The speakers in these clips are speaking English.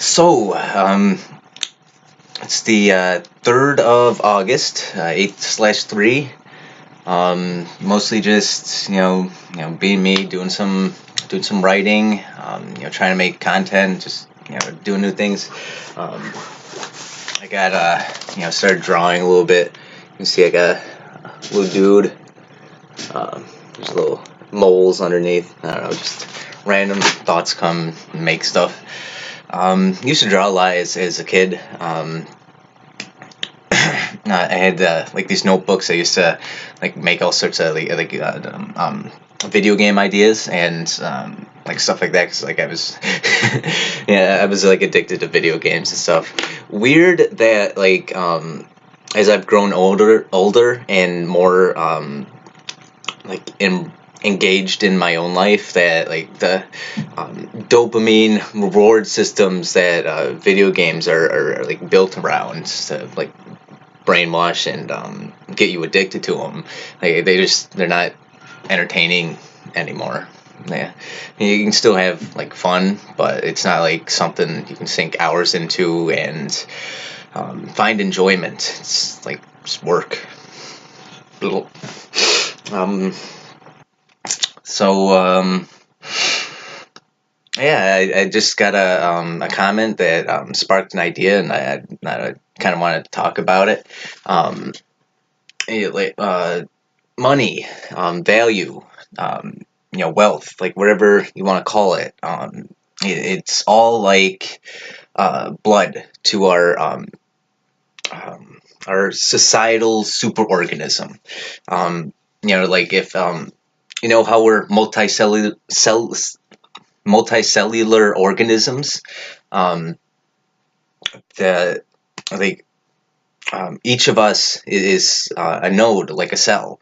So, it's the 3rd of August, 8/3. Mostly just being me, doing some writing. Trying to make content, just doing new things. Um, I got started drawing a little bit. You can see I got a little dude. There's little moles underneath. I don't know, just random thoughts come and make stuff. Used to draw a lot as a kid. I had like these notebooks. I used to like make all sorts of video game ideas and like stuff like that. Cause like I was, yeah, I was like addicted to video games and stuff. Weird that like as I've grown older and more engaged in my own life, that like the dopamine reward systems that video games are like built around to like brainwash and get you addicted to them. Like they're not entertaining anymore. Yeah, you can still have like fun, but it's not like something you can sink hours into and find enjoyment. It's like just work. Um, so yeah, I just got a comment that sparked an idea, and I kind of wanted to talk about it. Um, Money, value, wealth, like whatever you want to call it. It's all like blood to our societal superorganism. Like if how we're multicellular organisms. Um, the like Each of us is a node, like a cell,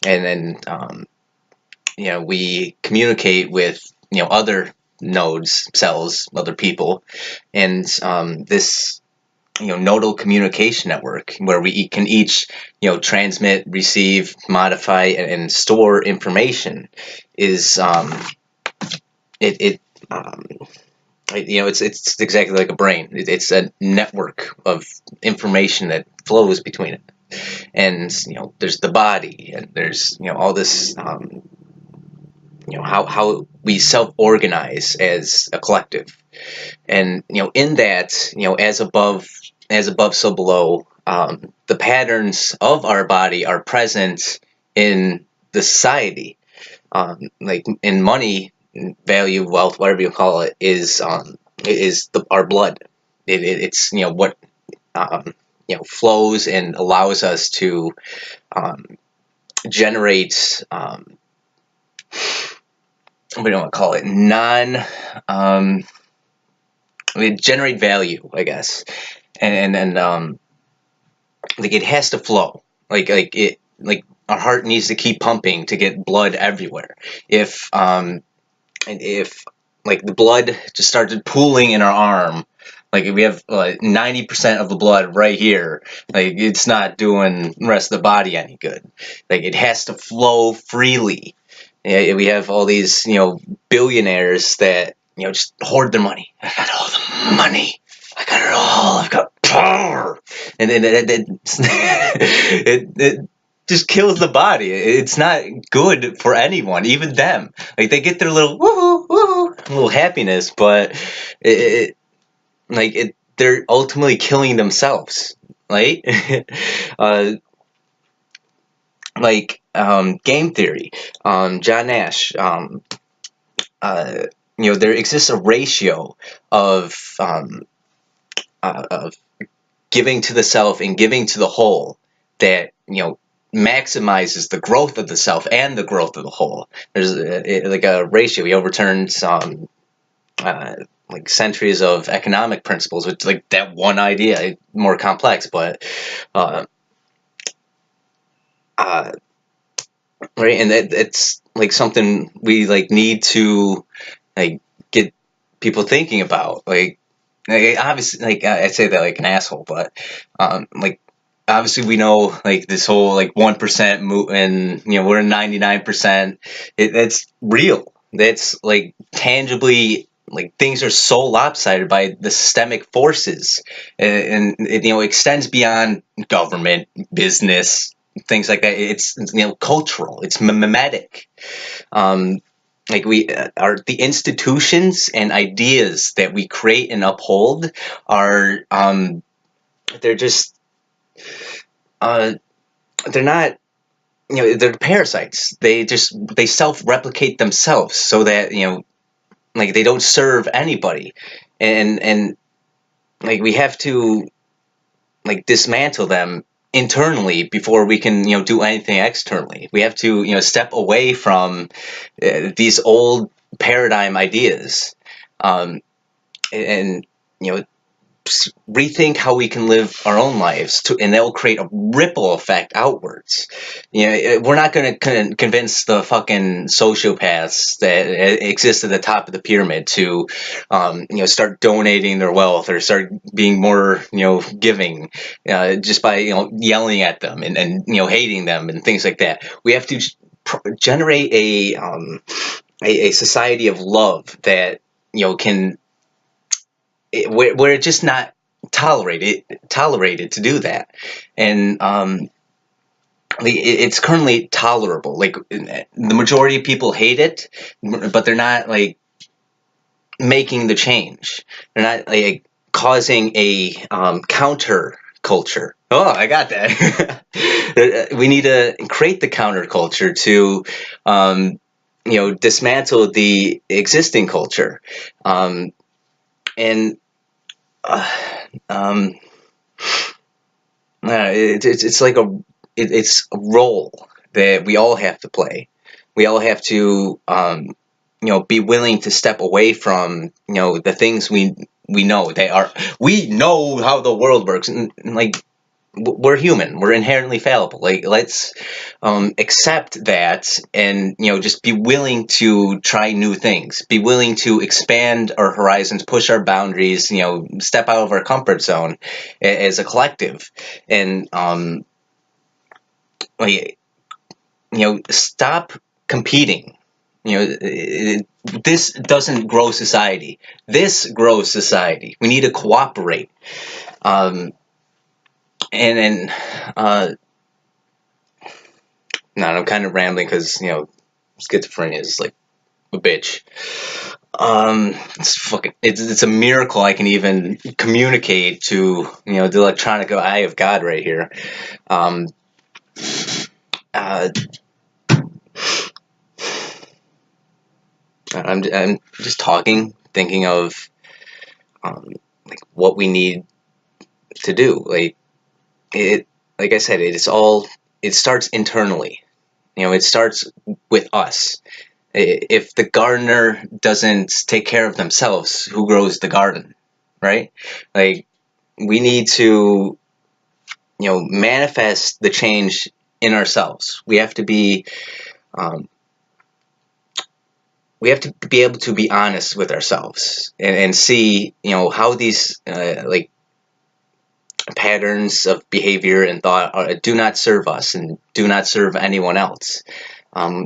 and then we communicate with other nodes, cells, other people, and this nodal communication network where we can each transmit, receive, modify, and store information is it it it's exactly like a brain. It's a network of information that flows between it, and there's the body, and there's all this how we self-organize as a collective, and in that as above so below. The patterns of our body are present in the society, like in money, value, wealth, whatever you call it, is our blood. It's what flows and allows us to um, generate what do you want to call it, um, generate value, I guess, and like it has to flow, like our heart needs to keep pumping to get blood everywhere. If like the blood just started pooling in our arm, like if we have 90% of the blood right here, like it's not doing the rest of the body any good. Like it has to flow freely. Yeah, we have all these billionaires that just hoard their money. I got all the money. I got it all. I've got power, and then it just kills the body. It's not good for anyone, even them. Like they get their little woohoo, woohoo, little happiness, but they're ultimately killing themselves, right? uh, Game theory, John Nash. There exists a ratio of of giving to the self and giving to the whole that maximizes the growth of the self and the growth of the whole. There's like a ratio. He overturns uh, like centuries of economic principles with like that one idea, more complex, but uh, uh, right, and it's like something we like need to like get people thinking about. Like obviously, like I say that like an asshole, but like obviously we know like this whole like 1% and we're 99%. That's real. That's like tangibly like things are so lopsided by the systemic forces, and it, extends beyond government, business, things like that. It's cultural. It's mimetic. Um, like we are the institutions and ideas that we create and uphold are they're just uh, they're not, they're parasites. They self-replicate themselves so that like they don't serve anybody, and like we have to like dismantle them internally before we can do anything externally. We have to step away from these old paradigm ideas, and you know rethink how we can live our own lives and that will create a ripple effect outwards. We're not going to convince the fucking sociopaths that exist at the top of the pyramid to start donating their wealth or start being more giving, just by yelling at them and hating them and things like that. We have to generate a society of love that can where it's just not tolerated to do that. And it's currently tolerable. Like the majority of people hate it, but they're not like making the change. They're not like causing a counter culture. Oh, I got that. We need to create the counter culture to dismantle the existing culture. And um, it's like it's a role that we all have to play. We all have to be willing to step away from the things we know. We know how the world works, and like we're human. We're inherently fallible. Like let's accept that, and just be willing to try new things. Be willing to expand our horizons, push our boundaries. Step out of our comfort zone as a collective, and like stop competing. This doesn't grow society. This grows society. We need to cooperate. And then no, I'm kind of rambling because schizophrenia is like a bitch. It's a miracle I can even communicate to the electronic eye of God right here. Um, uh, I'm just talking, thinking of like what we need to do. Like I said, it starts internally. It starts with us. If the gardener doesn't take care of themselves, who grows the garden, right? Like we need to manifest the change in ourselves. Um, we have to be able to be honest with ourselves and see how these like patterns of behavior and thought do not serve us and do not serve anyone else.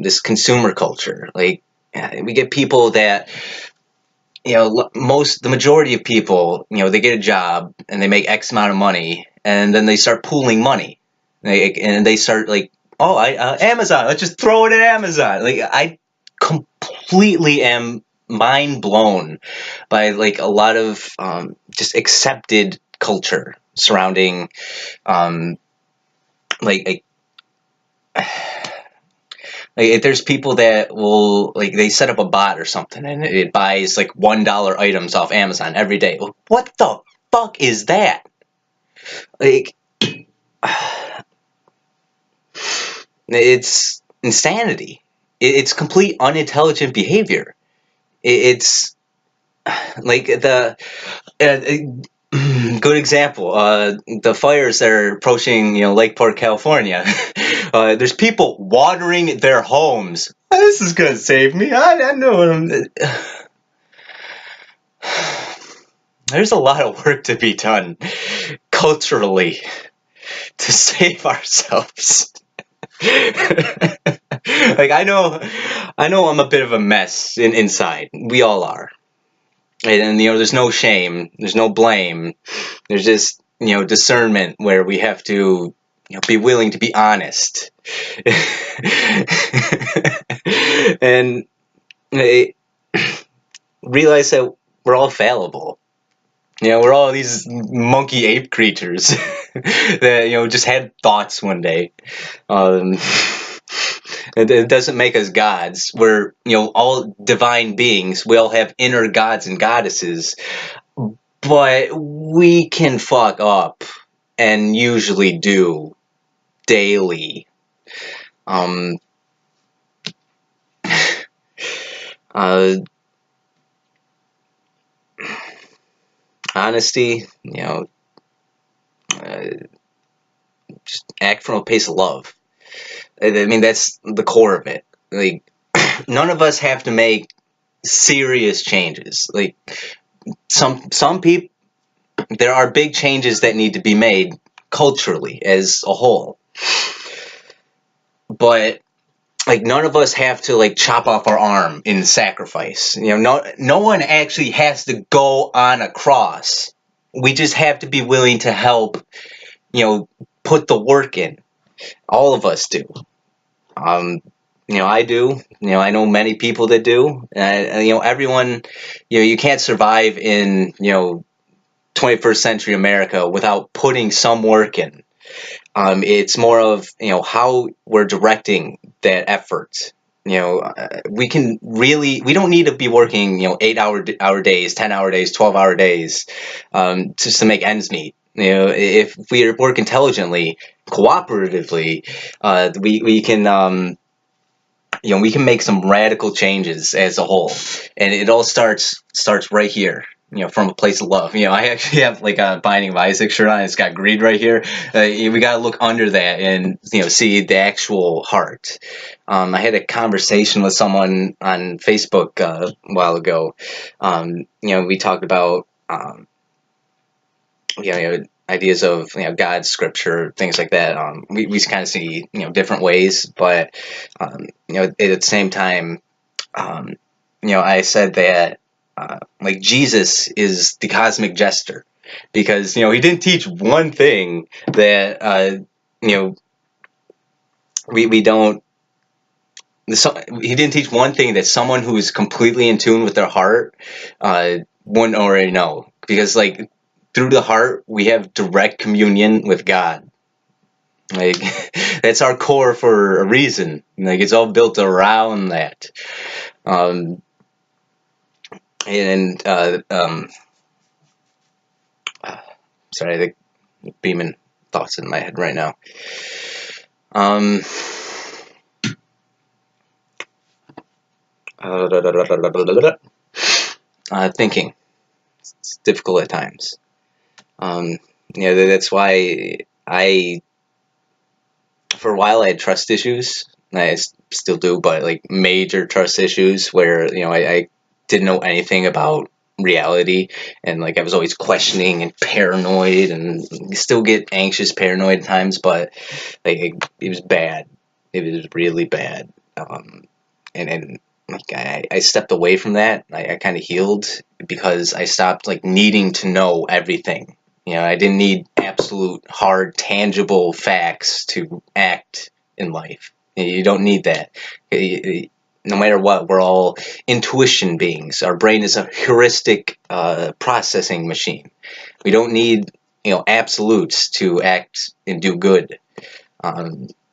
This consumer culture, like we get people that the majority of people, they get a job and they make X amount of money, and then they start pooling money, and they start like, oh, Amazon, let's just throw it at Amazon. Like I completely am mind blown by like a lot of just accepted culture surrounding like like there's people that will like they set up a bot or something and it buys like $1 items off Amazon every day. What the fuck is that? Like it's insanity. It's complete unintelligent behavior. It's like the good example. The fires that are approaching, Lakeport, California. There's people watering their homes. This is gonna save me. I know what I'm. There's a lot of work to be done culturally to save ourselves. Like I know I'm a bit of a mess inside. We all are. and there's no shame, there's no blame, there's just discernment where we have to be willing to be honest. And realize that we're all fallible. We're all these monkey ape creatures that just had thoughts one day. Um, it doesn't make us gods. We're all divine beings. We all have inner gods and goddesses, but we can fuck up, and usually do daily. Um, uh, Honesty, uh, just act from a place of love. I mean, that's the core of it. Like, none of us have to make serious changes. Like, some people, there are big changes that need to be made culturally as a whole, but like none of us have to like chop off our arm in sacrifice. No one actually has to go on a cross. We just have to be willing to help. Put the work in. All of us do. Um, I do. I know many people that do. Everyone. You can't survive in 21st century America without putting some work in. It's more of how we're directing that effort. We can really, we don't need to be working 8 hour days, 10 hour days, 12 hour days, just to make ends meet. If we work intelligently, cooperatively, we can we can make some radical changes as a whole, and it all starts right here. From a place of love. I actually have like a Binding of Isaac shirt on. It's got greed right here. We gotta look under that and see the actual heart. I had a conversation with someone on Facebook a while ago. We talked about ideas of God, scripture, things like that. We kind of see different ways, but at the same time, I said that like Jesus is the cosmic jester, because he didn't teach one thing that we don't. So, he didn't teach one thing that someone who is completely in tune with their heart wouldn't already know, because like through the heart we have direct communion with God. Like that's our core for a reason. Like it's all built around that. Um, and sorry, the beaming thoughts in my head right now. Um, Thinking. It's difficult at times. That's why for a while I had trust issues. I still do, but like major trust issues where I didn't know anything about reality, and like I was always questioning and paranoid, and still get anxious, paranoid at times, but like it was bad. It was really bad. And like I stepped away from that. I kind of healed because I stopped like needing to know everything. I didn't need absolute, hard, tangible facts to act in life. You don't need that. No matter what, we're all intuition beings. Our brain is a heuristic processing machine. We don't need absolutes to act and do good.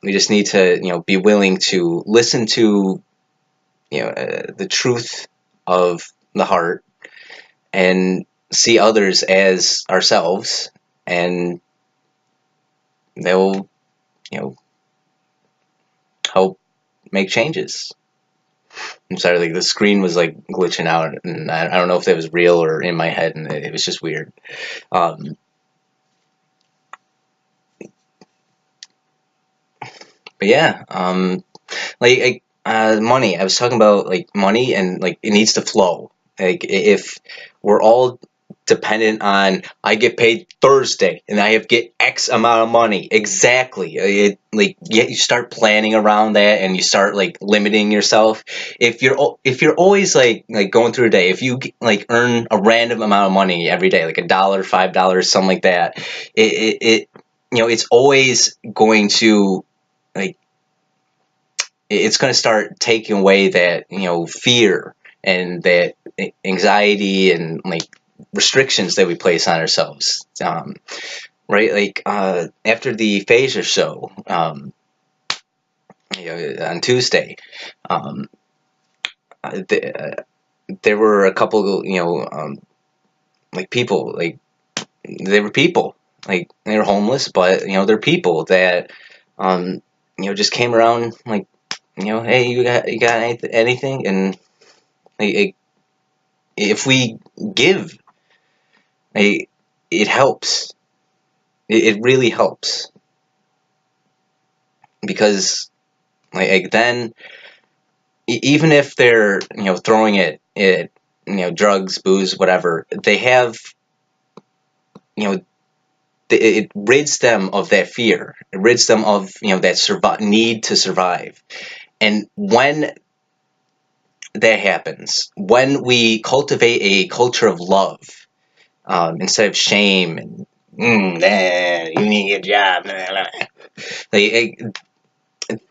We just need to be willing to listen to the truth of the heart, and see others as ourselves, and they'll help make changes. I'm sorry, like the screen was like glitching out, and I don't know if that was real or in my head, and it was just weird. Um, but yeah, money. I was talking about like money, and like it needs to flow. Like if we're all dependent on I get paid Thursday and I have get X amount of money exactly. It like yeah, you start planning around that and you start like limiting yourself. If you're always like going through a day, if you like earn a random amount of money every day, like $1, $5, something like that, it it's always going to like it's going to start taking away that fear and that anxiety and like restrictions that we place on ourselves, right? Like after the phaser show, on Tuesday, um, there were a couple like people, like they were people, like they were homeless, but they're people that just came around, like hey, you got anything, and like, if we give, like, it helps. It really helps because like then even if they're throwing it drugs, booze, whatever, they have you know it rids them of that fear. It rids them of that need to survive. And when that happens, when we cultivate a culture of love, instead of shame and you need to get a job, like,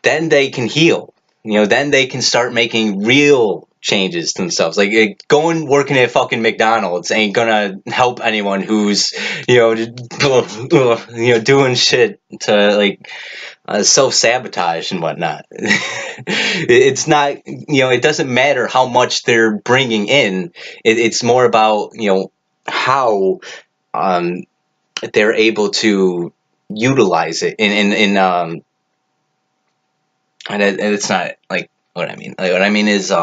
then they can heal. Then they can start making real changes to themselves. Like going working at fucking McDonald's ain't gonna help anyone who's doing shit to like self sabotage and whatnot. It's not it doesn't matter how much they're bringing in. It's more about how um, they're able to utilize it and it's not like what I mean. Like what I mean is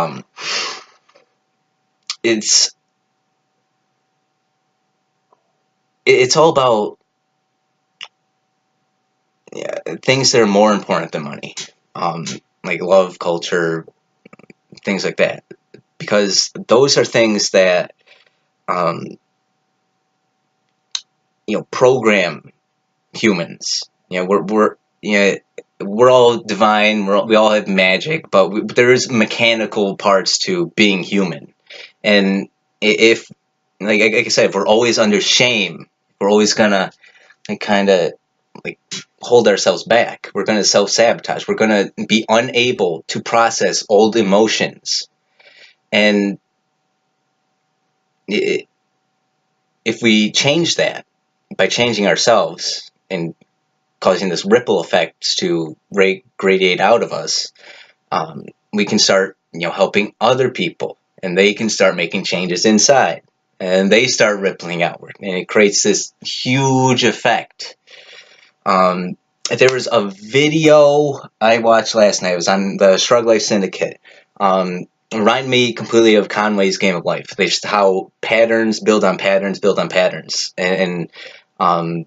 it's it's all about things that are more important than money, um, like love, culture, things like that, because those are things that um, program humans. We're all divine. We all have magic, but there's mechanical parts to being human. And if like I said, if we're always under shame, we're always gonna like kind of like hold ourselves back. We're gonna self sabotage. We're gonna be unable to process old emotions. And I if we change that by changing ourselves and causing this ripple effects to radiate out of us, we can start helping other people, and they can start making changes inside, and they start rippling outward, and it creates this huge effect. um, there was a video I watched last night. It was on the Shrug Life Syndicate. Reminded me completely of Conway's Game of Life. They just how patterns build on patterns build on patterns, and um,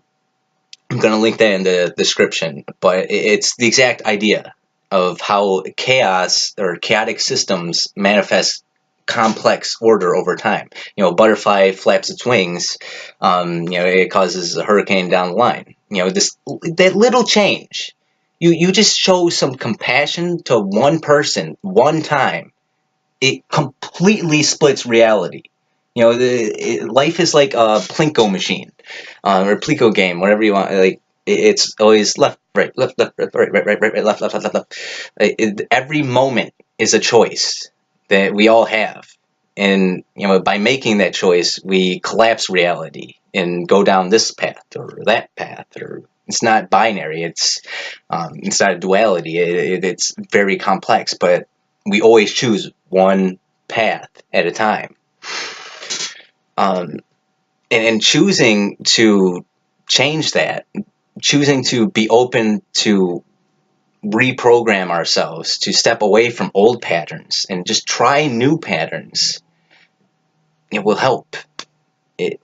I'm going to link that in the description, but it's the exact idea of how chaos or chaotic systems manifest complex order over time. A butterfly flaps its wings, it causes a hurricane down the line. That little change. You just show some compassion to one person one time, it completely splits reality. Life is like a Plinko machine, or Plinko game, whatever you want. Like it's always left, right, left, left, right, left, left, left, left, left. Every moment is a choice that we all have, and by making that choice, we collapse reality and go down this path or that path, or it's not binary. It's not a duality. It's very complex, but we always choose one path at a time. And choosing to change that, choosing to be open to reprogram ourselves, to step away from old patterns and just try new patterns, it will help. It,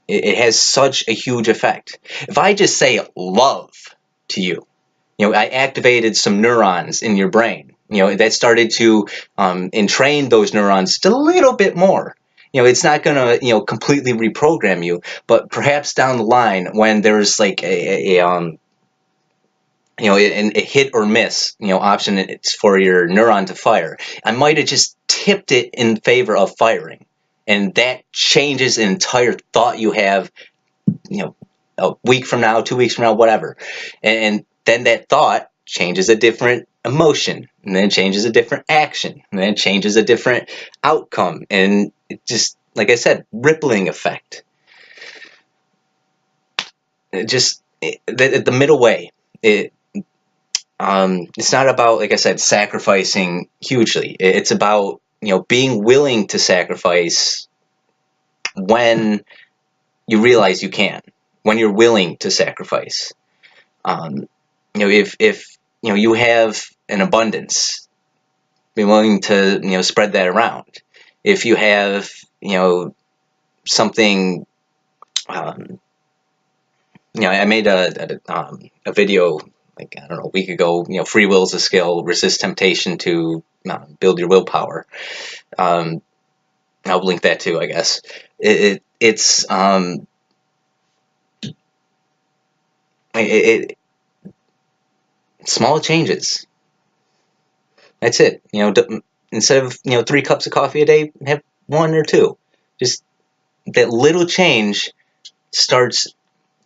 it has such a huge effect. If I just say love to you, I activated some neurons in your brain. That started to entrain those neurons just a little bit more. it's not gonna, completely reprogram you, but perhaps down the line when there's like a hit or miss, option it's for your neuron to fire, I might have just tipped it in favor of firing, and that changes the entire thought you have, you know, a week from now, 2 weeks from now, whatever, and then that thought changes a different emotion, and then changes a different action, and then changes a different outcome, and it just, like I said, rippling effect. It just the middle way. It's not about, like I said, sacrificing hugely. It's about, being willing to sacrifice when you realize you can, when you're willing to sacrifice. If you have an abundance, be willing to, spread that around. If you have, something, I made a video, like, I don't know, a week ago. Free will is a skill. Resist temptation to build your willpower. I'll link that too, I guess. It's small changes. That's it. Instead of 3 cups of coffee a day, have 1 or 2. Just that little change starts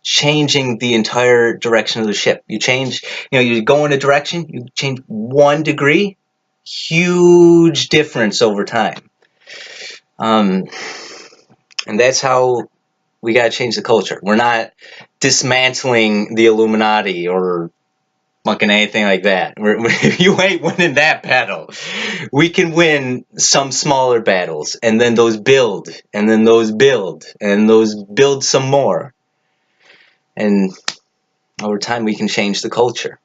changing the entire direction of the ship. You change, you go in a direction, you change 1 degree, huge difference over time. And that's how we got to change the culture. We're not dismantling the Illuminati or fucking anything like that. You ain't winning that battle. We can win some smaller battles, and then those build, and then those build, and those build some more. And over time, we can change the culture.